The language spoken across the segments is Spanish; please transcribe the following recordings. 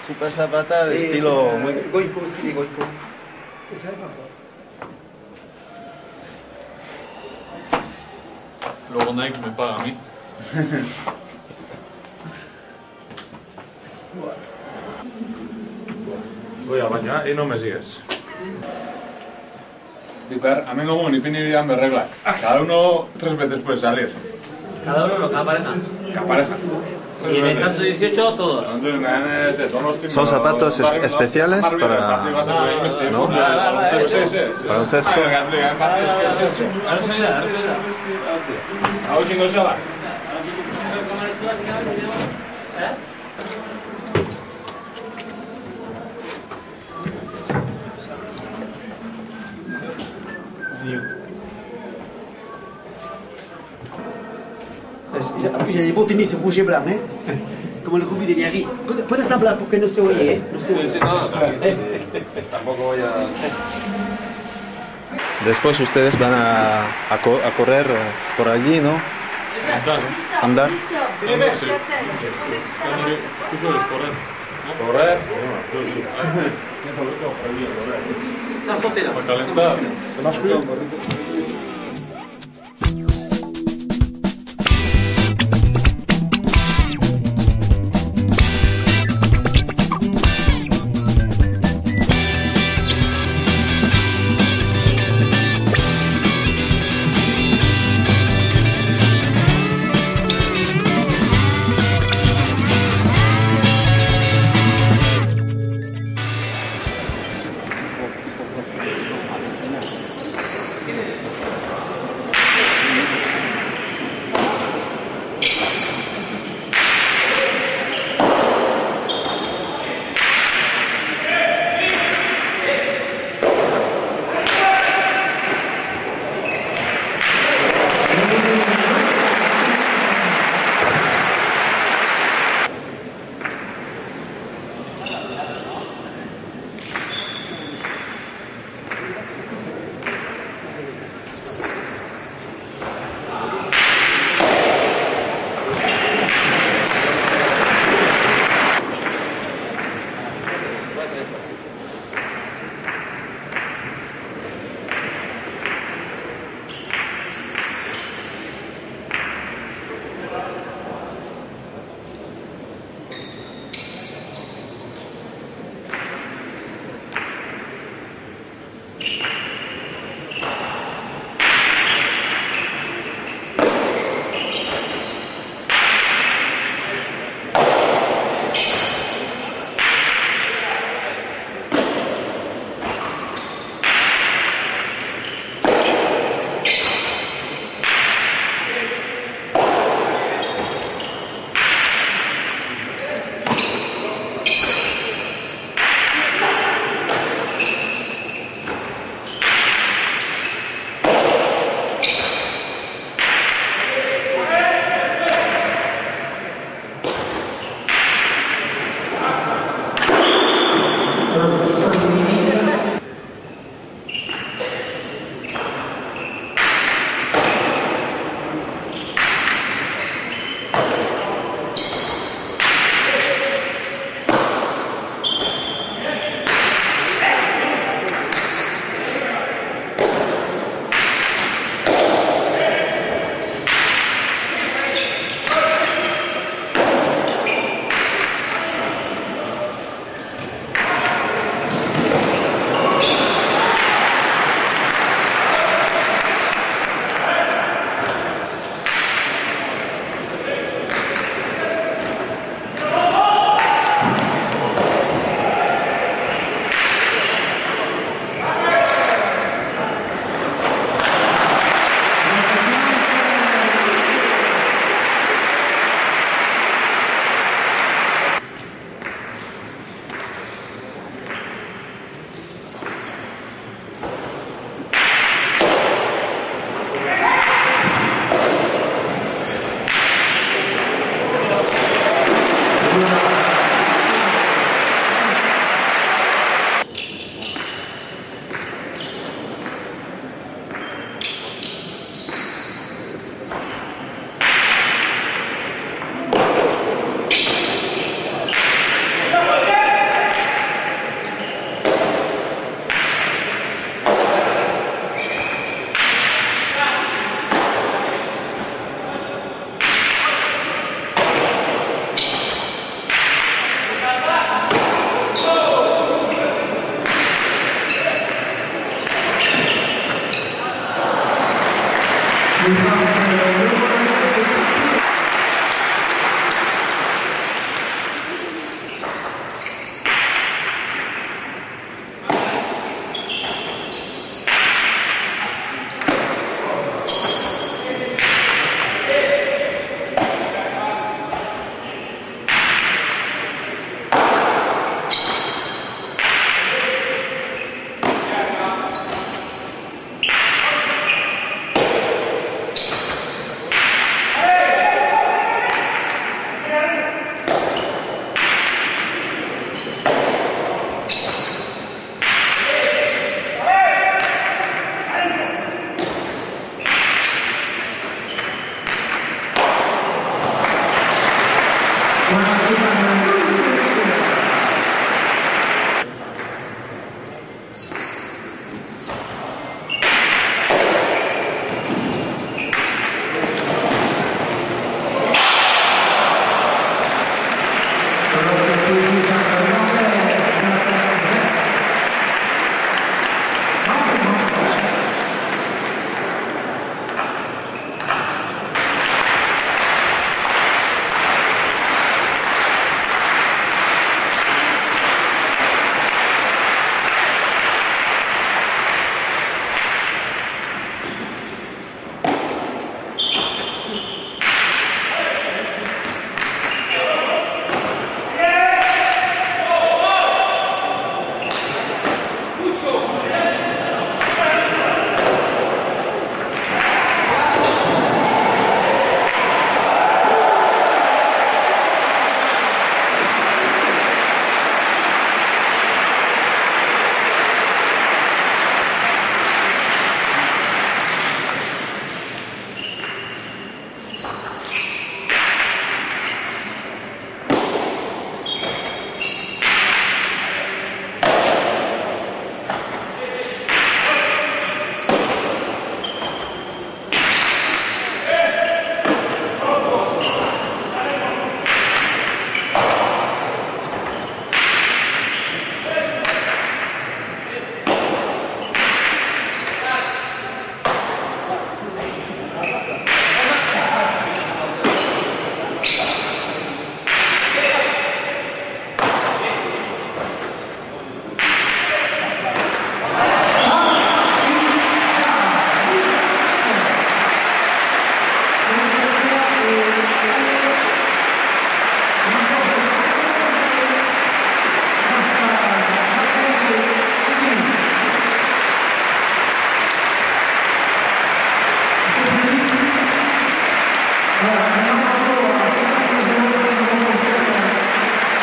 Super Zapata de estilo muy... Goico, estilo Goico. Luego Nike me paga a mí. Voy al baño y no me sigues. Piper, a mí como ni pin ni vida me regla. Cada uno 3 veces puede salir. Cada uno, cada pareja. Cada pareja. Y en el caso 18, todos. Son zapatos especiales para... ¿no? Baloncesto. En plus, il y a des beaux tennis rouge et blanc, hein? Como el rubí de Biarritz. Puedes hablar porque no se oye, ¿eh? No se oye. Tampoco voy a... Después ustedes van a correr por allí, ¿no? Andar. Tú sueles correr. Correr. Ça a sauté là. Para calentar. ¿Se más frío?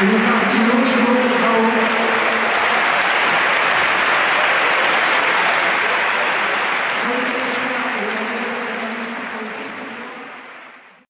Une partie